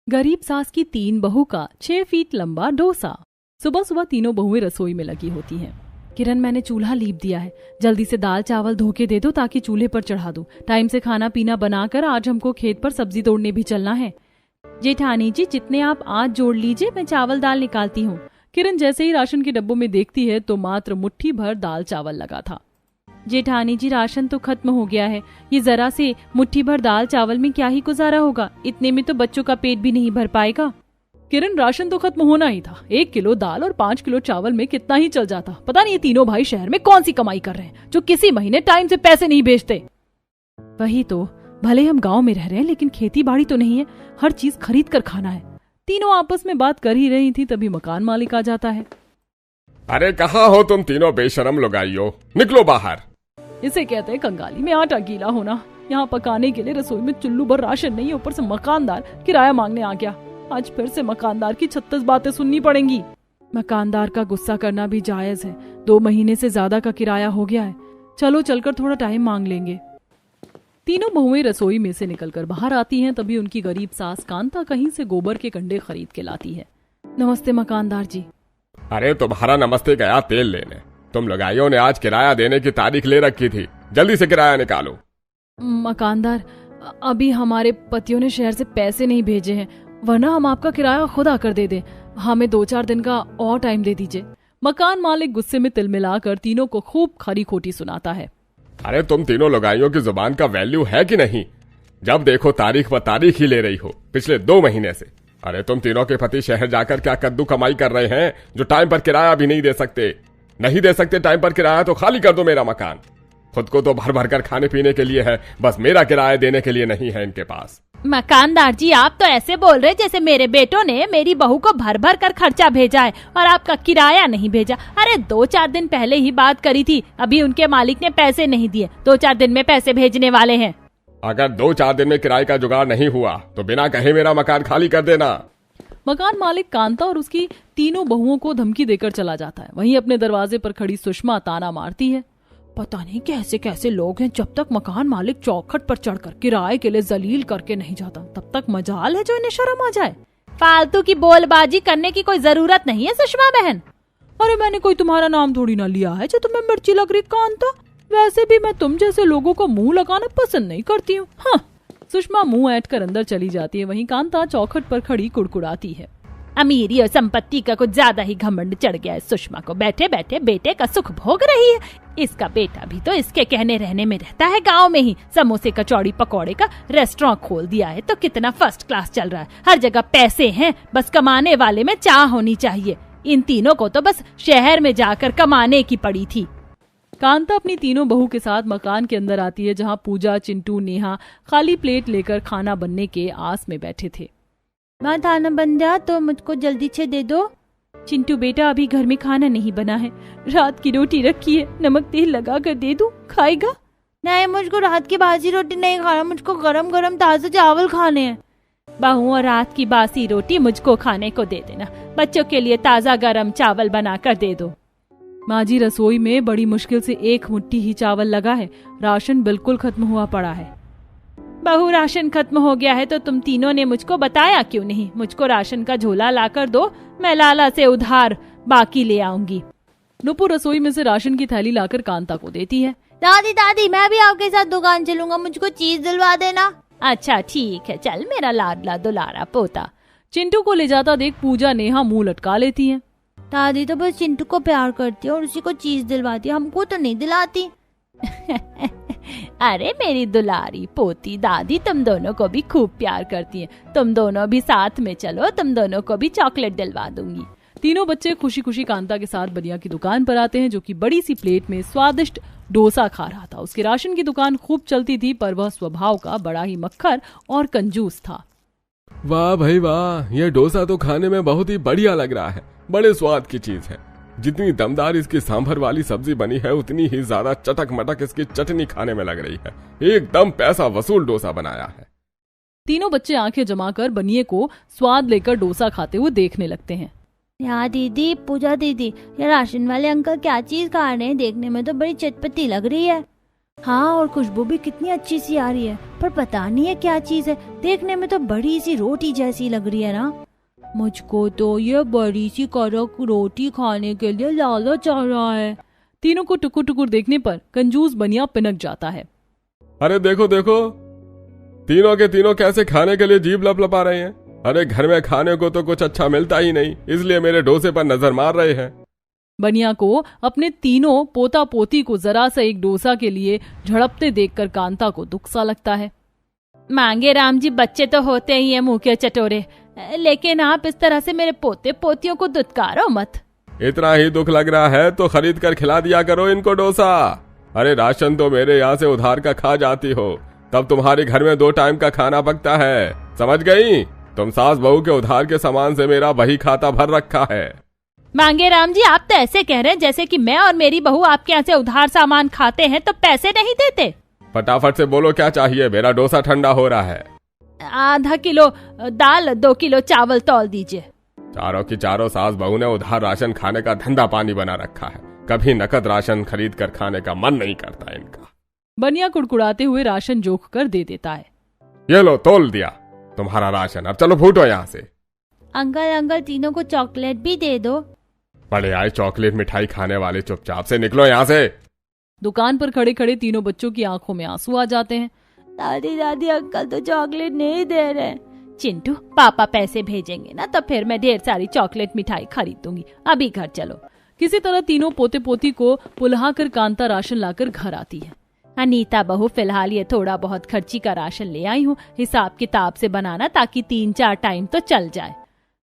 गरीब सास की 3 बहू का 6 फीट लंबा डोसा। सुबह सुबह तीनों बहुएं रसोई में लगी होती हैं। किरण, मैंने चूल्हा लीप दिया है, जल्दी से दाल चावल धो के दे दो ताकि चूल्हे पर चढ़ा दूं। टाइम से खाना पीना बनाकर आज हमको खेत पर सब्जी तोड़ने भी चलना है। जेठानी जी, जितने आप आज जोड़ लीजिए, मैं चावल दाल निकालती हूँ। किरण जैसे ही राशन के डब्बों में देखती है तो मात्र मुट्ठी भर दाल चावल लगा था। जेठानी जी, राशन तो खत्म हो गया है, ये जरा से मुट्ठी भर दाल चावल में क्या ही गुजारा होगा, इतने में तो बच्चों का पेट भी नहीं भर पाएगा। किरण, राशन तो खत्म होना ही था, 1 किलो दाल और 5 किलो चावल में कितना ही चल जाता। पता नहीं ये तीनों भाई शहर में कौन सी कमाई कर रहे हैं जो किसी महीने टाइम से पैसे नहीं भेजते। वही तो, भले हम गांव में रह रहे हैं लेकिन खेती बाड़ी तो नहीं है, हर चीज खरीद कर खाना है। तीनों आपस में बात कर ही रही थी तभी मकान मालिक आ जाता है। अरे कहाँ हो तुम तीनों बेशरम लोगाइयो, निकलो बाहर। इसे कहते हैं कंगाली में आटा गीला होना। यहाँ पकाने के लिए रसोई में चुल्लू भर राशन नहीं, ऊपर से मकानदार किराया मांगने आ गया। आज फिर से मकानदार की 36 बातें सुननी पड़ेंगी। मकानदार का गुस्सा करना भी जायज है, 2 महीने से ज्यादा का किराया हो गया है। चलो चलकर थोड़ा टाइम मांग लेंगे। तीनों बहुएं रसोई में से निकलकर बाहर आती हैं तभी उनकी गरीब सास कांता कहीं से गोबर के कंडे खरीद के लाती है। नमस्ते मकानदार जी। अरे तुम्हारा नमस्ते गया तेल लेने। तुम लोगाइयों ने आज किराया देने की तारीख ले रखी थी, जल्दी से किराया निकालो। मकानदार, अभी हमारे पतियों ने शहर से पैसे नहीं भेजे हैं, वरना हम आपका किराया खुद आकर दे दें। हमें 2-4 दिन का और टाइम दे दीजिए। मकान मालिक गुस्से में तिलमिलाकर तीनों को खूब खरी खोटी सुनाता है। अरे तुम तीनों लोगाइयों की जुबान का वैल्यू है कि नहीं? जब देखो तारीख पर तारीख ही ले रही हो पिछले 2 महीने से। अरे तुम तीनों के पति शहर जाकर क्या कद्दू कमाई कर रहे हैं जो टाइम पर किराया भी नहीं दे सकते। नहीं दे सकते टाइम पर किराया तो खाली कर दो मेरा मकान। खुद को तो भर भर कर खाने पीने के लिए है, बस मेरा किराया देने के लिए नहीं है इनके पास। मकानदार जी, आप तो ऐसे बोल रहे जैसे मेरे बेटों ने मेरी बहू को भर भर कर खर्चा भेजा है और आपका किराया नहीं भेजा। अरे 2-4 दिन पहले ही बात करी थी, अभी उनके मालिक ने पैसे नहीं दिए, 2-4 दिन में पैसे भेजने वाले हैं। अगर 2-4 दिन में किराए का जुगाड़ नहीं हुआ तो बिना कहे मेरा मकान खाली कर देना। मकान मालिक कांता और उसकी तीनों बहुओं को धमकी देकर चला जाता है। वहीं अपने दरवाजे पर खड़ी सुषमा ताना मारती है। पता नहीं कैसे कैसे लोग हैं, जब तक मकान मालिक चौखट पर चढ़कर किराए के लिए जलील करके नहीं जाता तब तक मजाल है जो इन्हें शर्म आ जाए। फालतू की बोलबाजी करने की कोई जरूरत नहीं है सुषमा बहन। अरे मैंने कोई तुम्हारा नाम थोड़ी ना लिया है जो तुम्हें मिर्ची लग रही कांता। वैसे भी मैं तुम जैसे लोगों को मुंह लगाना पसंद नहीं करती हूँ। हाँ। सुषमा मुंह ऐंठ कर अंदर चली जाती है। वहीं कांता चौखट पर खड़ी कुड़कुड़ाती है। अमीरी और संपत्ति का कुछ ज्यादा ही घमंड चढ़ गया है सुषमा को। बैठे बैठे बेटे का सुख भोग रही है। इसका बेटा भी तो इसके कहने रहने में रहता है गांव में ही। समोसे कचौड़ी पकौड़े का रेस्टोरेंट खोल दिया है तो कितना फर्स्ट क्लास चल रहा है। हर जगह पैसे हैं, बस कमाने वाले में चाह होनी चाहिए। इन तीनों को तो बस शहर में जाकर कमाने की पड़ी थी। कांता अपनी तीनों बहू के साथ मकान के अंदर आती है जहाँ पूजा, चिंटू, नेहा खाली प्लेट लेकर खाना बनने के आस में बैठे थे। माँ, खाना बन जा तो मुझको जल्दी से दे दो। चिंटू बेटा, अभी घर में खाना नहीं बना है, रात की रोटी रखी है, नमक तेल लगा कर दे दूं, खाएगा? नहीं, मुझको रात की बासी रोटी नहीं खाना, मुझको गरम गरम ताजे चावल खाने हैं। बहू, और रात की बासी रोटी मुझको खाने को दे देना, बच्चों के लिए ताजा गरम चावल बना कर दे दो। माँ जी, रसोई में बड़ी मुश्किल से 1 मुट्ठी ही चावल लगा है, राशन बिल्कुल खत्म हुआ पड़ा है। बहू, राशन खत्म हो गया है तो तुम तीनों ने मुझको बताया क्यों नहीं? मुझको राशन का झोला ला कर दो, मैं लाला से उधार बाकी ले आऊंगी। नुपुर रसोई में से राशन की थैली लाकर कांता को देती है। दादी दादी, मैं भी आपके साथ दुकान चलूंगा, मुझको चीज दिलवा देना। अच्छा ठीक है, चल मेरा लाडला दुलारा पोता। चिंटू को ले जाता देख पूजा, नेहा मुंह लटका लेती है। दादी तो बस चिंटू को प्यार करती है और उसी को चीज दिलवाती है, हमको तो नहीं दिलाती। अरे मेरी दुलारी पोती, दादी तुम दोनों को भी खूब प्यार करती है। तुम दोनों भी साथ में चलो, तुम दोनों को भी चॉकलेट दिलवा दूंगी। तीनों बच्चे खुशी खुशी कांता के साथ बनिया की दुकान पर आते हैं जो कि बड़ी सी प्लेट में स्वादिष्ट डोसा खा रहा था। उसके राशन की दुकान खूब चलती थी पर वह स्वभाव का बड़ा ही मक्खर और कंजूस था। वाह भाई वाह, यह डोसा तो खाने में बहुत ही बढ़िया लग रहा है, बड़े स्वाद की चीज है। जितनी दमदार इसकी सांभर वाली सब्जी बनी है उतनी ही ज्यादा चटक मटक इसकी चटनी खाने में लग रही है। एकदम पैसा वसूल डोसा बनाया है। तीनों बच्चे आंखें जमाकर बनिए को स्वाद लेकर डोसा खाते हुए देखने लगते हैं। यार दीदी, पूजा दीदी, ये राशन वाले अंकल क्या चीज खा रहे हैं? देखने में तो बड़ी चटपटी लग रही है। हाँ, और खुशबू भी कितनी अच्छी सी आ रही है, पर पता नहीं है क्या चीज है। देखने में तो बड़ी सी रोटी जैसी लग रही है ना। मुझको तो ये बड़ी सी कड़क रोटी खाने के लिए लालच आ रहा है। तीनों को टुकुर टुकुर देखने पर कंजूस बनिया पिनक जाता है। अरे देखो देखो, तीनों के तीनों कैसे खाने के लिए जीभ लपलपा रहे हैं। अरे घर में खाने को तो कुछ अच्छा मिलता ही नहीं, इसलिए मेरे डोसे पर नजर मार रहे हैं। बनिया को अपने तीनों पोता पोती को जरा सा एक डोसा के लिए झड़पते देखकर कांता को दुख सा लगता है। मांगे राम जी, बच्चे तो होते ही हैं मुंह के चटोरे, लेकिन आप इस तरह से मेरे पोते पोतियों को दुत्कारो मत। इतना ही दुख लग रहा है तो खरीद कर खिला दिया करो इनको डोसा। अरे राशन तो मेरे यहाँ से उधार का खा जाती हो, तब तुम्हारे घर में 2 टाइम का खाना पकता है, समझ गई? तुम सास बहू के उधार के सामान से मेरा बही खाता भर रखा है। मांगे राम जी, आप तो ऐसे कह रहे हैं जैसे कि मैं और मेरी बहू आपके यहाँ से उधार सामान खाते हैं तो पैसे नहीं देते। फटाफट से बोलो क्या चाहिए, मेरा डोसा ठंडा हो रहा है। आधा किलो दाल, 2 किलो चावल तौल दीजिए। चारों की चारों सास बहू ने उधार राशन खाने का धंधा पानी बना रखा है, कभी नकद राशन खरीद कर खाने का मन नहीं करता इनका। बनिया कुड़कुड़ाते हुए राशन जोख कर दे देता है। ये लो, तोल दिया तुम्हारा राशन, अब चलो फूटो यहाँ से। अंकल तीनों को चॉकलेट भी दे दो। बड़े आए चॉकलेट मिठाई खाने वाले, चुपचाप से निकलो यहाँ से। दुकान पर खड़े खड़े तीनों बच्चों की आंखों में आंसू आ जाते हैं। दादी अंकल तो चॉकलेट नहीं दे रहे। चिंटू, पापा पैसे भेजेंगे ना तो फिर मैं ढेर सारी चॉकलेट मिठाई खरीद दूंगी, अभी घर चलो। किसी तरह तीनों पोते पोती को पुल्हा कर कांता राशन लाकर घर आती है। अनीता बहू, फिलहाल ये थोड़ा बहुत खर्ची का राशन ले आई हूँ, हिसाब किताब से बनाना ताकि 3-4 टाइम तो चल जाए।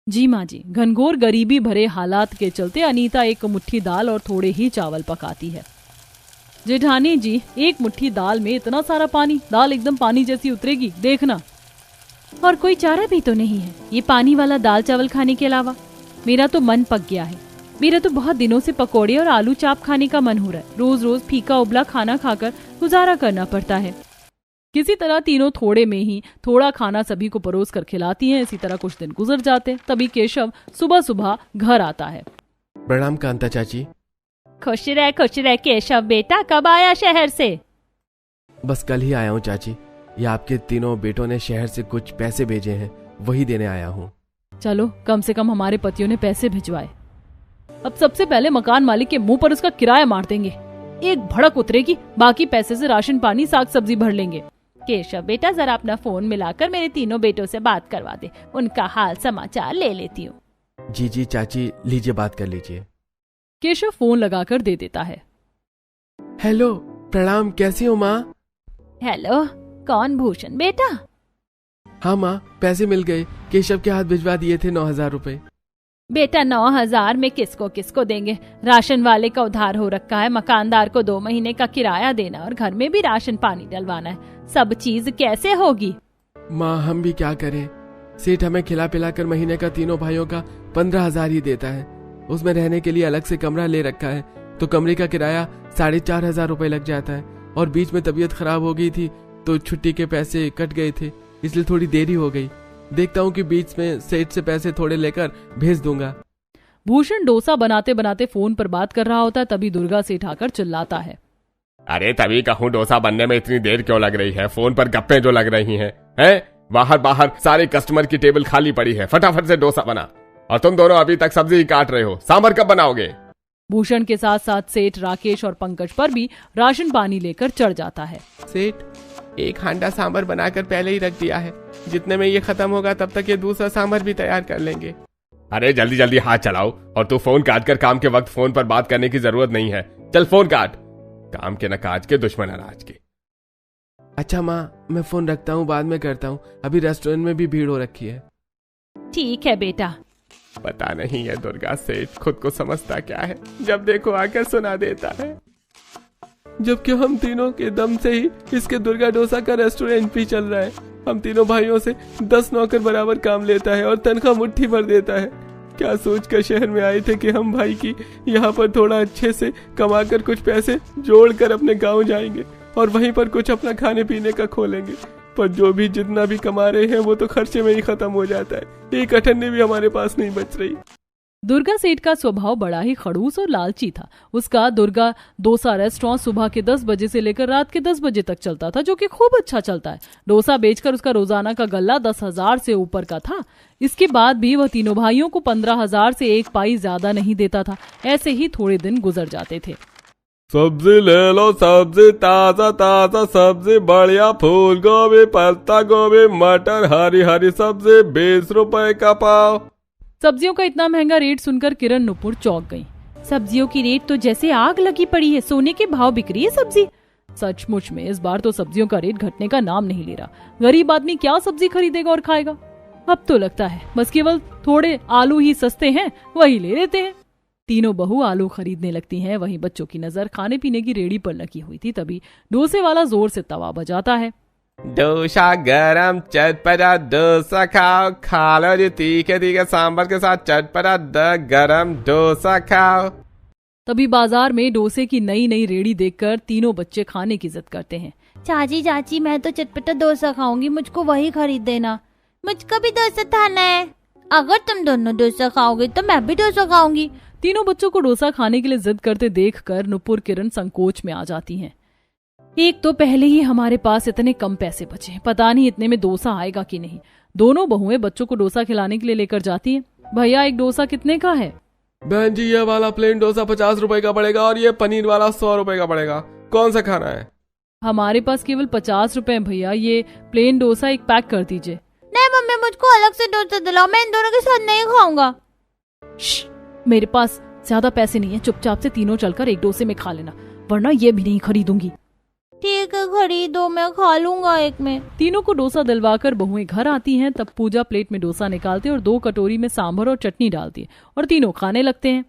जी माँ जी। घनघोर गरीबी भरे हालात के चलते अनीता एक मुट्ठी दाल और थोड़े ही चावल पकाती है। जेठानी जी, एक मुट्ठी दाल में इतना सारा पानी, दाल एकदम पानी जैसी उतरेगी, देखना। और कोई चारा भी तो नहीं है ये पानी वाला दाल चावल खाने के अलावा। मेरा तो मन पक गया है। मेरा तो बहुत दिनों से पकौड़े और आलू चाप खाने का मन हो रहा है। रोज रोज फीका उबला खाना खाकर गुजारा करना पड़ता है। किसी तरह तीनों थोड़े में ही थोड़ा खाना सभी को परोस कर खिलाती हैं। इसी तरह कुछ दिन गुजर जाते। तभी केशव सुबह सुबह घर आता है। प्रणाम कांता चाची। खुश रह केशव बेटा, कब आया शहर से? बस कल ही आया हूँ चाची। ये आपके तीनों बेटों ने शहर से कुछ पैसे भेजे हैं, वही देने आया हूँ। चलो, कम से कम हमारे पतियों ने पैसे भिजवाए। अब सबसे पहले मकान मालिक के मुंह पर उसका किराया मार देंगे। एक भड़क उतरेगी, बाकी पैसे से राशन पानी साग सब्जी भर लेंगे। केशव बेटा, जरा अपना फोन मिलाकर मेरे तीनों बेटों से बात करवा दे, उनका हाल समाचार ले लेती हूँ। जी चाची, लीजिए बात कर लीजिए। केशव फोन लगाकर दे देता है। हेलो, प्रणाम, कैसी हो माँ? हेलो, कौन? भूषण बेटा? हाँ माँ, पैसे मिल गए। केशव के हाथ भिजवा दिए थे 9,000 रुपए। बेटा 9,000 में किसको किसको देंगे? राशन वाले का उधार हो रखा है, मकानदार को 2 महीने का किराया देना और घर में भी राशन पानी डलवाना है। सब चीज कैसे होगी? माँ, हम भी क्या करें? सेठ हमें खिला पिला कर महीने का तीनों भाइयों का 15,000 ही देता है। उसमें रहने के लिए अलग से कमरा ले रखा है, तो कमरे का किराया 4,500 रुपए लग जाता है। और बीच में तबीयत खराब हो गई थी तो छुट्टी के पैसे कट गए थे, इसलिए थोड़ी देरी हो गई। देखता हूँ कि बीच में सेठ से पैसे थोड़े लेकर भेज दूंगा। भूषण डोसा बनाते बनाते फोन पर बात कर रहा होता है। तभी दुर्गा सेठ आकर चिल्लाता है। अरे तभी कहूँ, डोसा बनने में इतनी देर क्यों लग रही है? फोन पर गप्पे जो लग रही हैं, बाहर सारे कस्टमर की टेबल खाली पड़ी है, फटाफट से डोसा बना। और तुम दोनों अभी तक सब्जी ही काट रहे हो, सांभर कब बनाओगे? भूषण के साथ साथ सेठ, राकेश और पंकज पर भी राशन पानी लेकर चढ़ जाता है। सेठ, एक हांडा सांभर बनाकर पहले ही रख दिया है, जितने में ये खत्म होगा तब तक ये दूसरा सांभर भी तैयार कर लेंगे। अरे जल्दी जल्दी हाथ चलाओ। और तू फोन काट कर काम के वक्त फोन पर बात करने की जरूरत नहीं है। चल फोन काट। काम के न काज के, दुश्मन अनाज के। अच्छा माँ, मैं फोन रखता हूँ, बाद में करता हूँ। अभी रेस्टोरेंट में भी भीड़ हो रखी है। ठीक है बेटा। पता नहीं है दुर्गा सेठ खुद को समझता क्या है, जब देखो आकर सुना देता है। जबकि हम तीनों के दम से ही इसके दुर्गा डोसा का रेस्टोरेंट भी चल रहा है। हम तीनों भाइयों से 10 नौकर बराबर काम लेता है और तनख्वाह मुट्ठी भर देता है। क्या सोचकर शहर में आए थे कि हम भाई की यहाँ पर थोड़ा अच्छे से कमाकर कुछ पैसे जोड़कर अपने गांव जाएंगे और वहीं पर कुछ अपना खाने पीने का खोलेंगे। पर जो भी जितना भी कमा रहे हैं वो तो खर्चे में ही खत्म हो जाता है। एक अठन्नी भी हमारे पास नहीं बच रही। दुर्गा सेठ का स्वभाव बड़ा ही खड़ूस और लालची था। उसका दुर्गा डोसा रेस्टोरेंट सुबह के 10 बजे से लेकर रात के 10 बजे तक चलता था, जो कि खूब अच्छा चलता है। डोसा बेचकर उसका रोजाना का गल्ला 10,000 से ऊपर का था। इसके बाद भी वह तीनों भाइयों को 15,000 से एक पाई ज्यादा नहीं देता था। ऐसे ही थोड़े दिन गुजर जाते थे। सब्जी ले लो, सब्जी ताजा ताजा सब्जी, बढ़िया फूल गोभी, पत्ता गोभी, मटर, हरी हरी सब्जी 20 रुपए का पाव। सब्जियों का इतना महंगा रेट सुनकर किरण नुपुर चौंक गई। सब्जियों की रेट तो जैसे आग लगी पड़ी है, सोने के भाव बिक रही है सब्जी। सचमुच में इस बार तो सब्जियों का रेट घटने का नाम नहीं ले रहा। गरीब आदमी क्या सब्जी खरीदेगा और खाएगा। अब तो लगता है बस केवल थोड़े आलू ही सस्ते हैं, वही ले लेते हैं। तीनों बहू आलू खरीदने लगती हैं। वहीं बच्चों की नजर खाने पीने की रेडी पर लगी हुई थी। तभी डोसे वाला जोर से तवा बजाता है। डोसा गरम चटपटा डोसा खाओ, खा लो जी तीखे तीखे सांभर के साथ चटपटा गरम डोसा खाओ। तभी बाजार में डोसे की नई नई रेडी देखकर तीनों बच्चे खाने की जिद करते हैं। चाची चाची मैं तो चटपटा डोसा खाऊंगी, मुझको वही खरीद देना। मुझको भी डोसा खाना है। अगर तुम दोनों डोसा खाओगे तो मैं भी डोसा खाऊंगी। तीनों बच्चों को डोसा खाने के लिए जिद करते देखकर नुपुर किरण संकोच में आ जाती हैं। एक तो पहले ही हमारे पास इतने कम पैसे बचे हैं, पता नहीं इतने में डोसा आएगा कि नहीं। दोनों बहुएं बच्चों को डोसा खिलाने के लिए लेकर जाती हैं। भैया एक डोसा कितने का है? बहन जी ये वाला प्लेन डोसा 50 रुपए का पड़ेगा और ये पनीर वाला 100 रुपए का पड़ेगा। कौन सा खाना है? हमारे पास केवल 50 रुपए भैया, ये प्लेन डोसा एक पैक कर दीजिए। नहीं मम्मी, मुझको अलग से डोसा दिलाओ, मैं इन दोनों के साथ नहीं खाऊंगा। मेरे पास ज्यादा पैसे नहीं है, चुपचाप से तीनों चलकर एक डोसे में खा लेना, वरना ये भी नहीं खरीदूंगी। ठीक है खरीदो, मैं खा लूंगा एक में। तीनों को डोसा दिलवाकर बहुएं घर आती हैं। तब पूजा प्लेट में डोसा निकालते और 2 कटोरी में सांभर और चटनी डालती है और तीनों खाने लगते हैं।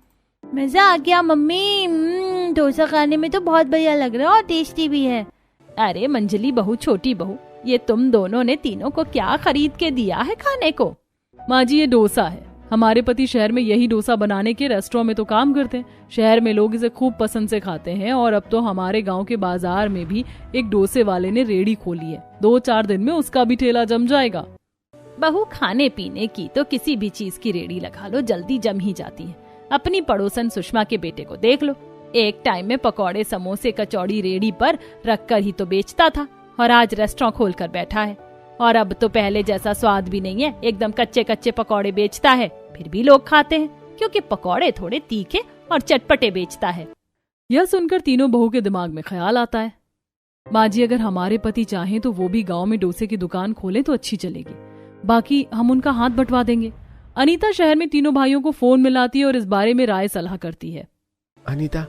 मजा आ गया मम्मी, डोसा खाने में तो बहुत बढ़िया लग रहा है और टेस्टी भी है। अरे मंजली बहू, छोटी बहू, ये तुम दोनों ने तीनों को क्या खरीद के दिया है खाने को? माँ जी ये डोसा है। हमारे पति शहर में यही डोसा बनाने के रेस्टोरेंट में तो काम करते हैं। शहर में लोग इसे खूब पसंद से खाते हैं और अब तो हमारे गांव के बाजार में भी एक डोसे वाले ने रेडी खोली है। 2-4 दिन में उसका भी ठेला जम जाएगा। बहू, खाने पीने की तो किसी भी चीज की रेडी लगा लो, जल्दी जम ही जाती है। अपनी पड़ोसन सुषमा के बेटे को देख लो, एक टाइम में पकौड़े समोसे कचौड़ी रेडी पर रखकर ही तो बेचता था और आज रेस्टोरेंट खोल कर बैठा है। और अब तो पहले जैसा स्वाद भी नहीं है, एकदम कच्चे कच्चे पकौड़े बेचता है, फिर भी लोग खाते हैं क्योंकि पकौड़े थोड़े तीखे और चटपटे बेचता है। यह सुनकर तीनों बहू के दिमाग में ख्याल आता है, माँ जी अगर हमारे पति चाहें तो वो भी गांव में डोसे की दुकान खोले तो अच्छी चलेगी, बाकी हम उनका हाथ बंटवा देंगे। अनीता शहर में तीनों भाइयों को फोन मिलाती है और इस बारे में राय सलाह करती है। अनीता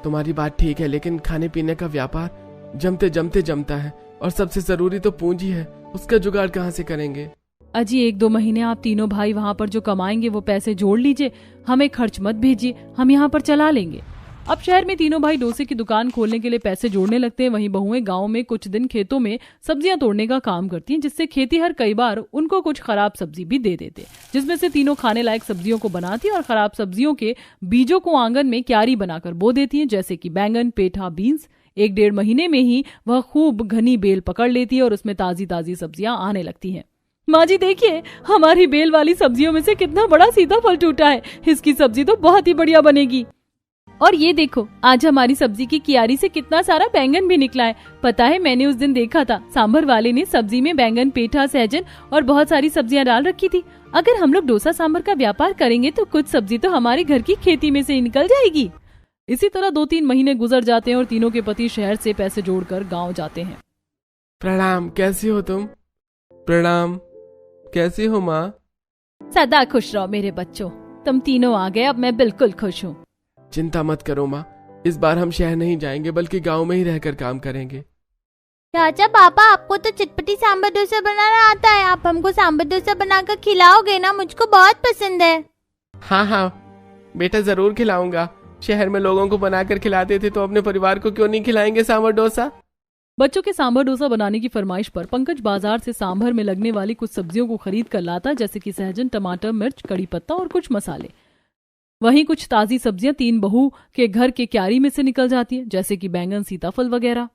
तुम्हारी बात ठीक है, लेकिन खाने पीने का व्यापार जमते जमते जमता है और सबसे जरूरी तो पूंजी है, उसका जुगाड़ कहाँ से करेंगे? अजी 1-2 महीने आप तीनों भाई वहाँ पर जो कमाएंगे वो पैसे जोड़ लीजिए, हमें खर्च मत भेजिए, हम यहाँ पर चला लेंगे। अब शहर में तीनों भाई डोसे की दुकान खोलने के लिए पैसे जोड़ने लगते हैं। वहीं बहुएं गांव में कुछ दिन खेतों में सब्जियां तोड़ने का काम करती हैं, जिससे खेतीहर कई बार उनको कुछ खराब सब्जी भी दे देते, जिसमें से तीनों खाने लायक सब्जियों को बनाती और खराब सब्जियों के बीजों को आंगन में क्यारी बनाकर बो देती है, जैसे कि बैंगन, पेठा, बीन्स। 1-1.5 महीने में ही वह खूब घनी बेल पकड़ लेती है और उसमें ताजी ताजी सब्जियां आने लगती हैं। माँ जी देखिए, हमारी बेल वाली सब्जियों में से कितना बड़ा सीताफल टूटा है, इसकी सब्जी तो बहुत ही बढ़िया बनेगी। और ये देखो, आज हमारी सब्जी की कियारी से कितना सारा बैंगन भी निकला है। पता है, मैंने उस दिन देखा था सांभर वाले ने सब्जी में बैंगन, पेठा, सहजन और बहुत सारी सब्जियां डाल रखी थी। अगर हम लोग डोसा सांभर का व्यापार करेंगे तो कुछ सब्जी तो हमारे घर की खेती में से ही निकल जाएगी। इसी तरह 2-3 महीने गुजर जाते हैं और तीनों के पति शहर से पैसे जोड़कर गाँव जाते हैं। प्रणाम, कैसी हो तुम? प्रणाम, कैसी हो माँ? सदा खुश रहो मेरे बच्चों, तुम तीनों आ गए, अब मैं बिल्कुल खुश हूँ। चिंता मत करो माँ, इस बार हम शहर नहीं जाएंगे बल्कि गांव में ही रहकर काम करेंगे। चाचा पापा, आपको तो चटपटी सांभर डोसा बनाना आता है, आप हमको सांभर डोसा बनाकर खिलाओगे ना? मुझको बहुत पसंद है। हाँ हाँ बेटा, जरूर खिलाऊंगा। शहर में लोगों को बनाकर खिलाते थे तो अपने परिवार को क्यों नहीं खिलाएंगे सांभर डोसा? बच्चों के सांभर डोसा बनाने की फरमाइश पर पंकज बाजार से सांभर में लगने वाली कुछ सब्जियों को खरीद कर लाता, जैसे कि सहजन, टमाटर, मिर्च, कड़ी पत्ता और कुछ मसाले। वहीं कुछ ताजी सब्जियां 3 बहू के घर के क्यारी में से निकल जाती है, जैसे कि बैंगन, सीताफल वगैरह।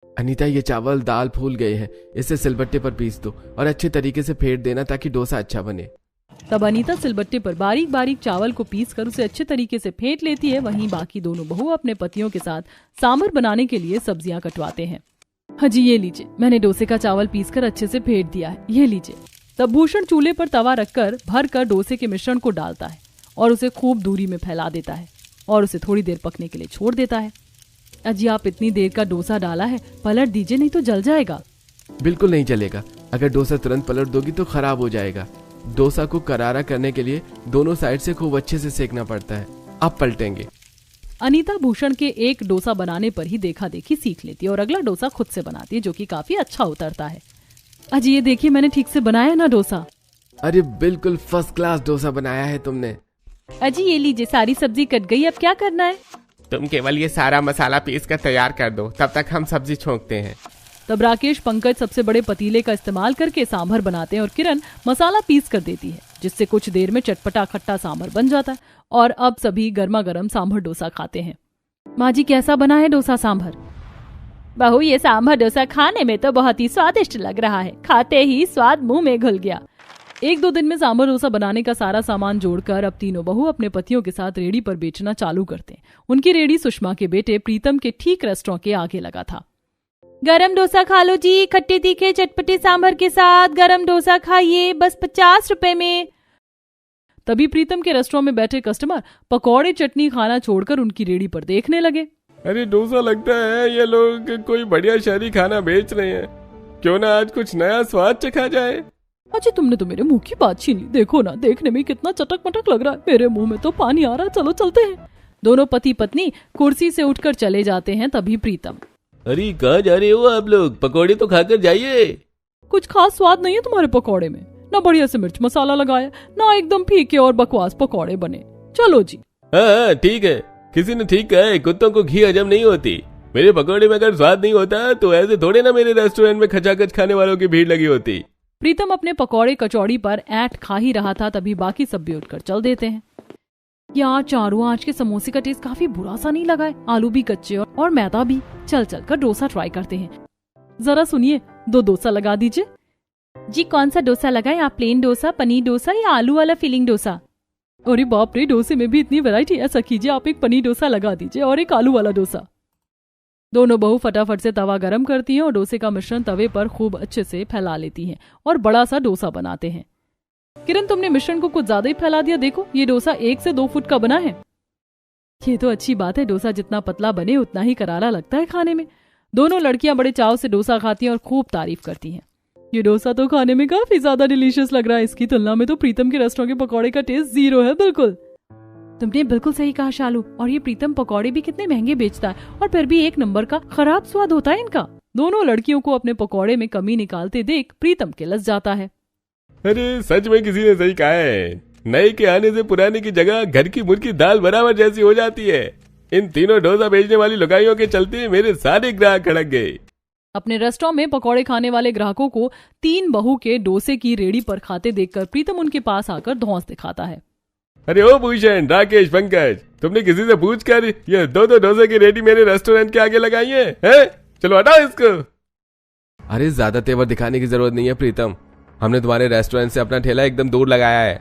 अनीता ये चावल दाल फूल गए हैं, इसे सिलबट्टे पर पीस दो और अच्छे तरीके से फेंट देना ताकि डोसा अच्छा बने। तब अनीता सिलबट्टे पर बारीक बारीक चावल को पीस कर उसे अच्छे तरीके से फेंट लेती है। वहीं बाकी दोनों बहू अपने पतियों के साथ सांभर बनाने के लिए सब्जियां कटवाते हैं। हाँ जी, ये लीजिए, मैंने डोसे का चावल पीस कर अच्छे से फेंट दिया है, ये लीजिए। तब भूषण चूल्हे पर तवा रखकर भर कर डोसे के मिश्रण को डालता है और उसे खूब दूरी में फैला देता है और उसे थोड़ी देर पकने के लिए छोड़ देता है। अजी, आप इतनी देर का डोसा डाला है, पलट दीजिए नहीं तो जल जाएगा। बिल्कुल नहीं चलेगा, अगर डोसा तुरंत पलट दोगी तो खराब हो जाएगा। डोसा को करारा करने के लिए दोनों साइड से खूब अच्छे से सेकना पड़ता है। अब पलटेंगे। अनीता भूषण के एक डोसा बनाने पर ही देखा देखी सीख लेती है और अगला डोसा खुद से बनाती है, जो कि काफी अच्छा उतरता है। अजी, ये देखिए, मैंने ठीक से बनाया ना डोसा। अरे बिल्कुल फर्स्ट क्लास डोसा बनाया है तुमने। अजी, ये लीजिए, सारी सब्जी कट गई, अब क्या करना है? तुम केवल ये सारा मसाला पीस कर तैयार कर दो, तब तक हम सब्जी छोंकते हैं। तब राकेश पंकज सबसे बड़े पतीले का इस्तेमाल करके सांभर बनाते हैं और किरण मसाला पीस कर देती है, जिससे कुछ देर में चटपटा खट्टा सांभर बन जाता है और अब सभी गर्मा गर्म सांभर डोसा खाते हैं। माँ जी, कैसा बना है डोसा सांभर? बहू, ये सांभर डोसा खाने में तो बहुत ही स्वादिष्ट लग रहा है, खाते ही स्वाद मुंह में घुल गया। 1-2 दिन में सांभर डोसा बनाने का सारा सामान जोड़कर अब तीनों बहू अपने पतियों के साथ रेडी पर बेचना चालू करते हैं। उनकी रेडी सुषमा के बेटे प्रीतम के ठीक रेस्टोरेंट के आगे लगा था। गरम डोसा खा लो जी, खट्टे तीखे चटपटे सांभर के साथ गरम डोसा खाइए, बस 50 रुपए में। तभी प्रीतम के रेस्टोरेंट में बैठे कस्टमर पकौड़े चटनी खाना छोड़कर उनकी रेडी पर देखने लगे। अरे डोसा, लगता है ये लोग कोई बढ़िया शहरी खाना बेच रहे हैं। क्यों ना आज कुछ नया स्वाद चखा जाए। अच्छा, तुमने तो मेरे मुंह की बात छीन ली। देखो ना, देखने में कितना चटक मटक लग रहा है, मेरे मुंह में तो पानी आ रहा है। चलो चलते हैं। दोनों पति पत्नी कुर्सी से उठकर चले जाते हैं। तभी प्रीतम, अरे कहाँ जा रहे हो आप लोग? पकौड़े तो खाकर जाइए। कुछ खास स्वाद नहीं है तुम्हारे पकौड़े में, ना बढ़िया से मिर्च मसाला लगाया, ना एकदम फीके और बकवास पकौड़े बने। चलो जी। हाँ ठीक है, किसी ने ठीक कहा है, कुत्तों को घी हजम नहीं होती। मेरे पकौड़े में अगर स्वाद नहीं होता तो ऐसे थोड़े ना मेरे रेस्टोरेंट में खचाखच खाने वालों की भीड़ लगी होती। प्रीतम अपने पकौड़े कचौड़ी पर ऐंठ खा ही रहा था, तभी बाकी सब भी उठकर चल देते हैं। यार चारू, आज के समोसे का टेस्ट काफी बुरा सा नहीं लगा है, आलू भी कच्चे और मैदा भी। चल चल कर डोसा ट्राई करते हैं। जरा सुनिए, 2 डोसा लगा दीजिए। जी, कौन सा डोसा लगाए आप? प्लेन डोसा, पनीर डोसा या आलू वाला फिलिंग डोसा? अरे बाप रे, डोसे में भी इतनी वैरायटी। ऐसा कीजिए, आप एक पनीर डोसा लगा दीजिए और एक आलू वाला डोसा। दोनों बहू फटाफट से तवा गरम करती हैं और डोसे का मिश्रण तवे पर खूब अच्छे से फैला लेती हैं और बड़ा सा डोसा बनाते हैं। किरण, तुमने मिश्रण को कुछ ज्यादा ही फैला दिया। देखो, ये डोसा 1 से 2 फुट का बना है। ये तो अच्छी बात है, डोसा जितना पतला बने उतना ही करारा लगता है खाने में। दोनों लड़कियां बड़े चाव से डोसा खाती हैं और खूब तारीफ करती हैं। ये डोसा तो खाने में काफी ज्यादा डिलीशियस लग रहा है। इसकी तुलना में तो प्रीतम के रेस्टोरेंट के पकौड़े का टेस्ट 0 है। बिल्कुल, तुमने बिल्कुल सही कहा शालू। और ये प्रीतम पकौड़े भी कितने महंगे बेचता है और फिर भी 1 नंबर का खराब स्वाद होता है इनका। दोनों लड़कियों को अपने पकौड़े में कमी निकालते देख प्रीतम किलस जाता है। अरे सच में किसी ने सही कहा है, नए के आने से पुराने की जगह घर की मुर्गी दाल बराबर जैसी हो जाती है। इन तीनों डोसा बेचने वाली लुगाइयों के चलते मेरे सारे ग्राहक खड़क गए। अपने रेस्टोरेंट में पकौड़े खाने वाले ग्राहकों को 3 बहू के डोसे की रेडी पर खाते देखकर प्रीतम उनके पास आकर धौंस दिखाता है। अरे ओ भूषण, राकेश, पंकज, तुमने किसी से पूछ कर ये 2-2 डोसे की रेडी मेरे रेस्टोरेंट के आगे लगाई है? चलो हटाओ इसको। अरे ज्यादा तेवर दिखाने की जरूरत नहीं है प्रीतम, हमने तुम्हारे रेस्टोरेंट से अपना ठेला एकदम दूर लगाया है।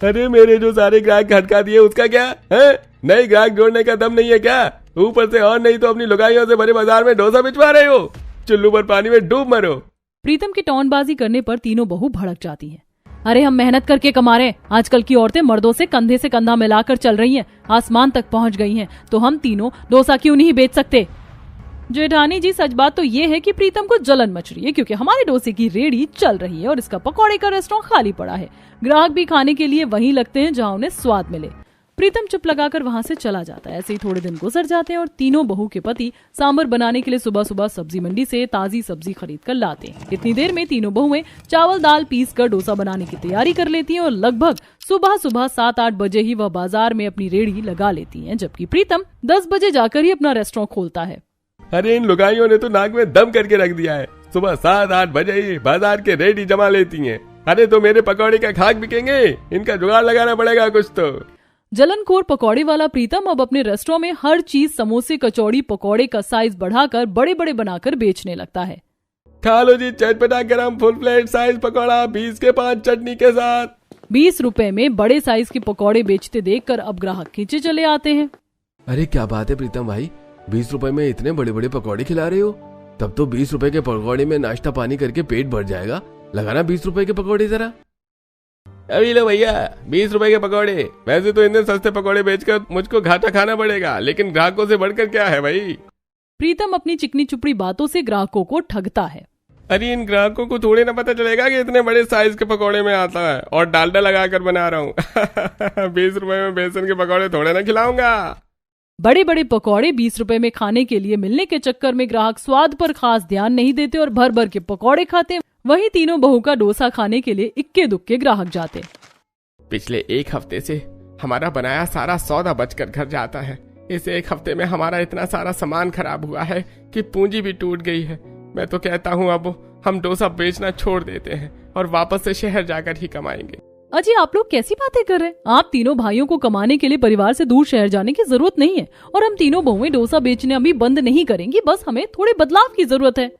अरे मेरे जो सारे ग्राहक हटका दिए उसका क्या है? नए ग्राहक जोड़ने का दम नहीं है क्या? ऊपर से और नहीं तो अपनी लुगाइयों से भरे बाजार में डोसा बिचवा रहे हो। चुल्लू पर पानी में डूब मरो। प्रीतम की टौनबाजी करने पर तीनों बहू भड़क जाती हैं। अरे हम मेहनत करके कमा रहे हैं। आजकल की औरतें मर्दों से कंधा मिलाकर चल रही हैं, आसमान तक पहुंच गई हैं, तो हम तीनों डोसा क्यों नहीं बेच सकते? जेठानी जी, सच बात तो ये है कि प्रीतम को जलन मच रही है, क्योंकि हमारे डोसे की रेडी चल रही है और इसका पकौड़े का रेस्टोरेंट खाली पड़ा है। ग्राहक भी खाने के लिए वहीं लगते हैं जहां उन्हें स्वाद मिले। प्रीतम चुप लगाकर वहां से चला जाता है। ऐसे ही थोड़े दिन गुजर जाते हैं और तीनों बहू के पति सांभर बनाने के लिए सुबह सुबह सब्जी मंडी से ताजी सब्जी खरीद कर लाते हैं। इतनी देर में तीनों बहुएं चावल दाल पीस कर डोसा बनाने की तैयारी कर लेती हैं और लगभग सुबह 7-8 बजे ही वह बाजार में अपनी रेड़ी लगा लेती हैं, जबकि प्रीतम 10 बजे जाकर ही अपना रेस्टोरेंट खोलता है। अरे इन लुगाइयों ने तो नाक में दम करके रख दिया है। सुबह 7-8 बजे ही बाजार के रेडी जमा लेती हैं। अरे तो मेरे पकौड़े का खाक बिकेंगे, इनका जुगाड़ लगाना पड़ेगा कुछ तो। जलनखोर पकौड़े वाला प्रीतम अब अपने रेस्टोरेंट में हर चीज समोसे कचौड़ी पकौड़े का साइज बढ़ाकर बड़े बड़े बनाकर बेचने लगता है। खा लो जी चटपटा गरम फुल प्लेट साइज पकौड़ा 20 के 5 चटनी के साथ। 20 रुपए में बड़े साइज के पकौड़े बेचते देखकर अब ग्राहक खींचे चले आते हैं। अरे क्या बात है प्रीतम भाई, 20 रुपए में इतने बड़े बड़े पकौड़े खिला रहे हो? तब तो 20 रुपए के पकौड़े में नाश्ता पानी करके पेट भर जाएगा। लगाना 20 रुपए के पकौड़े जरा। अभी लो भैया 20 रुपए के पकौड़े। वैसे तो इतने सस्ते पकौड़े बेचकर मुझको घाटा खाना पड़ेगा, लेकिन ग्राहकों से बढ़कर क्या है भाई। प्रीतम अपनी चिकनी चुपड़ी बातों से ग्राहकों को ठगता है। अरे इन ग्राहकों को थोड़ी ना पता चलेगा कि इतने बड़े साइज के पकौड़े में आता है और डालडा लगाकर बना रहा हूँ। 20 रुपए में बेसन के पकौड़े थोड़े ना खिलाऊंगा। बड़े बड़े पकौड़े 20 रुपए में खाने के लिए मिलने के चक्कर में ग्राहक स्वाद पर खास ध्यान नहीं देते और भर भर के पकौड़े खाते। वहीं तीनों बहू का डोसा खाने के लिए इक्के दुक्के ग्राहक जाते। पिछले 1 हफ्ते से हमारा बनाया सारा सौदा बचकर घर जाता है। इस 1 हफ्ते में हमारा इतना सारा सामान खराब हुआ है कि पूंजी भी टूट गई है। मैं तो कहता हूँ अब हम डोसा बेचना छोड़ देते हैं और वापस से शहर जाकर ही कमाएंगे। अजी आप लोग कैसी बातें कर रहे हैं? आप तीनों भाइयों को कमाने के लिए परिवार से दूर शहर जाने की जरूरत नहीं है और हम तीनों बहुएं डोसा बेचने अभी बंद नहीं करेंगी। बस हमें थोड़े बदलाव की जरूरत है।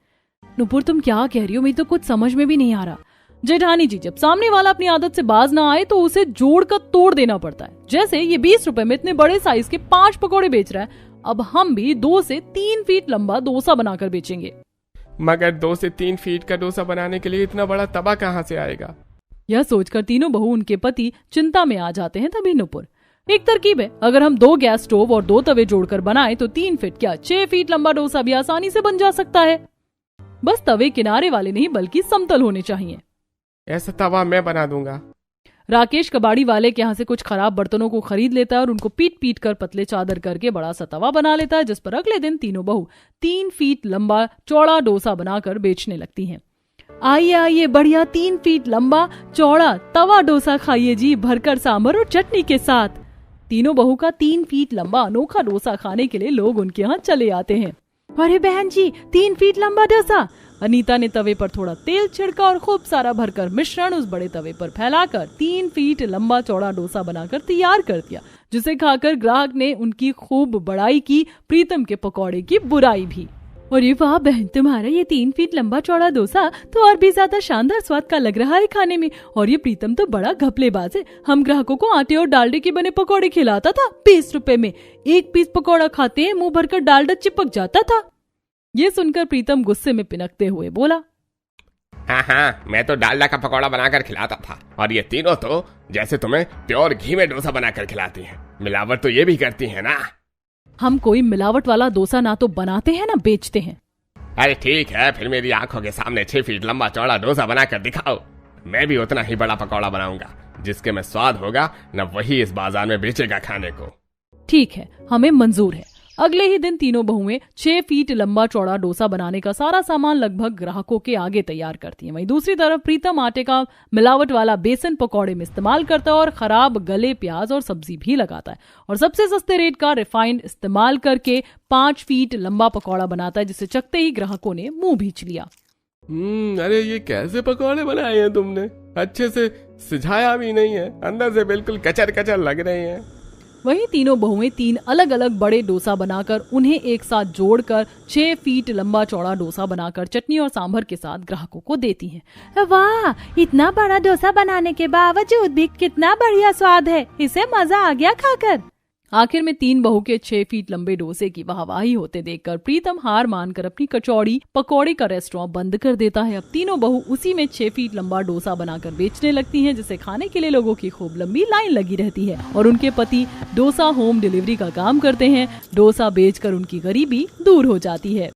नुपुर तुम क्या कह रही हो? मुझे तो कुछ समझ में भी नहीं आ रहा। जेठानी जी, जब सामने वाला अपनी आदत से बाज ना आए तो उसे जोड़कर तोड़ देना पड़ता है। जैसे ये 20 रुपए में इतने बड़े साइज के 5 पकौड़े बेच रहा है, अब हम भी 2 से 3 फीट लंबा डोसा बनाकर बेचेंगे। मगर 2 से 3 फीट का डोसा बनाने के लिए इतना बड़ा तवा कहाँ से आएगा? यह सोचकर तीनों बहू उनके पति चिंता में आ जाते हैं। तभी नुपुर, एक तरकीब है, अगर हम 2 गैस स्टोव और 2 तवे जोड़कर बनाएं तो 3 फीट क्या 6 फीट लंबा डोसा भी आसानी से बन जा सकता है। बस तवे किनारे वाले नहीं बल्कि समतल होने चाहिए। ऐसा तवा मैं बना दूंगा। राकेश कबाड़ी वाले के यहाँ से कुछ खराब बर्तनों को खरीद लेता है और उनको पीट पीट कर पतले चादर करके बड़ा सा तवा बना लेता है, जिस पर अगले दिन तीनों बहू 3 फीट लंबा चौड़ा डोसा बनाकर बेचने लगती हैं। आइए आइए बढ़िया 3 फीट लंबा चौड़ा तवा डोसा खाइए जी, भरकर सांभर और चटनी के साथ। तीनों बहू का 3 फीट लंबा अनोखा डोसा खाने के लिए लोग उनके यहाँ चले आते हैं। अरे बहन जी 3 फीट लंबा डोसा। अनीता ने तवे पर थोड़ा तेल छिड़का और खूब सारा भरकर मिश्रण उस बड़े तवे पर फैलाकर 3 फीट लंबा चौड़ा डोसा बनाकर तैयार कर दिया, जिसे खाकर ग्राहक ने उनकी खूब बड़ाई की, प्रीतम के पकौड़े की बुराई भी। और ये वाह बहन, तुम्हारा ये 3 फीट लंबा चौड़ा डोसा तो और भी ज्यादा शानदार स्वाद का लग रहा है खाने में। और ये प्रीतम तो बड़ा घपलेबाज है, हम ग्राहकों को आटे और डालडे के बने पकौड़े खिलाता था। 20 रुपए में 1 पीस पकौड़ा खाते हैं, मुंह भरकर डालडा चिपक जाता था। ये सुनकर प्रीतम गुस्से में पिनकते हुए बोला, हाँ, मैं तो डालडा का पकौड़ा बनाकर खिलाता था और ये तीनों तो जैसे तुम्हें प्योर घी में डोसा बनाकर खिलाती हैं। मिलावट तो ये भी करती है ना। हम कोई मिलावट वाला डोसा ना तो बनाते हैं ना बेचते हैं। अरे ठीक है, फिर मेरी आंखों के सामने 6 फीट लंबा चौड़ा डोसा बनाकर दिखाओ। मैं भी उतना ही बड़ा पकौड़ा बनाऊंगा जिसके में स्वाद होगा, न वही इस बाजार में बेचेगा खाने को। ठीक है, हमें मंजूर है। अगले ही दिन तीनों बहुएं 6 फीट लंबा चौड़ा डोसा बनाने का सारा सामान लगभग ग्राहकों के आगे तैयार करती हैं। वहीं दूसरी तरफ प्रीतम आटे का मिलावट वाला बेसन पकौड़े में इस्तेमाल करता है और खराब गले प्याज और सब्जी भी लगाता है और सबसे सस्ते रेट का रिफाइंड इस्तेमाल करके 5 फीट लंबा पकौड़ा बनाता है, जिसे चखते ही ग्राहकों ने मुंह भींच लिया। अरे ये कैसे पकौड़े बनाए हैं तुमने? अच्छे से सिझाया भी नहीं है, अंदर से बिल्कुल कचर कचर लग रहे हैं। वहीं तीनों बहुएं 3 अलग अलग बड़े डोसा बनाकर उन्हें एक साथ जोड़कर 6 फीट लंबा चौड़ा डोसा बनाकर चटनी और सांभर के साथ ग्राहकों को देती हैं। वाह, इतना बड़ा डोसा बनाने के बावजूद भी कितना बढ़िया स्वाद है, इसे मजा आ गया खाकर। आखिर में 3 बहू के 6 फीट लंबे डोसे की वाहवाही होते देखकर प्रीतम हार मानकर अपनी कचौड़ी पकौड़े का रेस्टोरेंट बंद कर देता है। अब तीनों बहू उसी में 6 फीट लंबा डोसा बनाकर बेचने लगती हैं, जिसे खाने के लिए लोगों की खूब लंबी लाइन लगी रहती है और उनके पति डोसा होम डिलीवरी का काम करते हैं। डोसा बेचकर उनकी गरीबी दूर हो जाती है।